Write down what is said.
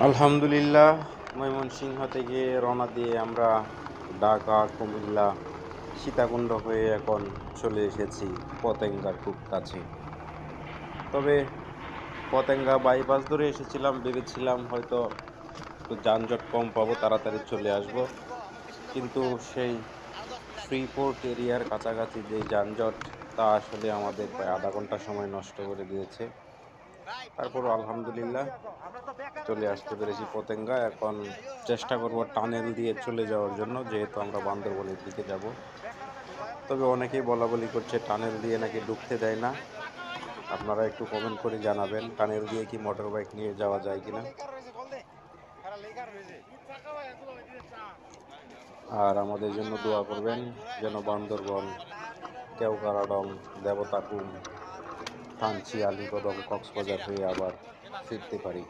আলহামদুলিল্লাহ, ময়মনসিংহ থেকে রওনা দিয়ে আমরা ঢাকা, কুমিল্লা, সীতাকুণ্ড হয়ে এখন চলে এসেছি পতেঙ্গার খুব কাছে। তবে পতেঙ্গা বাইপাস ধরে এসেছিলাম, ভেবেছিলাম হয়তো একটু যানজট কম পাবো, তাড়াতাড়ি চলে আসব। কিন্তু সেই ফ্রিপোর্ট এরিয়ার কাছাকাছি যে যানজট, তা আসলে আমাদের প্রায় আধা ঘন্টা সময় নষ্ট করে দিয়েছে। তারপরও আলহামদুলিল্লাহ চলে আসতে পেরেছি পতেঙ্গা। এখন চেষ্টা করব টানেল দিয়ে চলে যাওয়ার জন্য, যেহেতু আমরা বান্দরবনের দিকে যাব। তবে অনেকেই বলা বলি করছে টানেল দিয়ে নাকি ঢুকতে দেয় না। আপনারা একটু কমেন্ট করে জানাবেন টানেল দিয়ে কি মোটর বাইক নিয়ে যাওয়া যায় কিনা। আর আমাদের জন্য দোয়া করবেন যেন বান্দরবন, কেওক্রাডং, দেবতাখুম, থানচি, আলীকদম, কক্সবাজার হয়ে আবার ফিরতে পারি।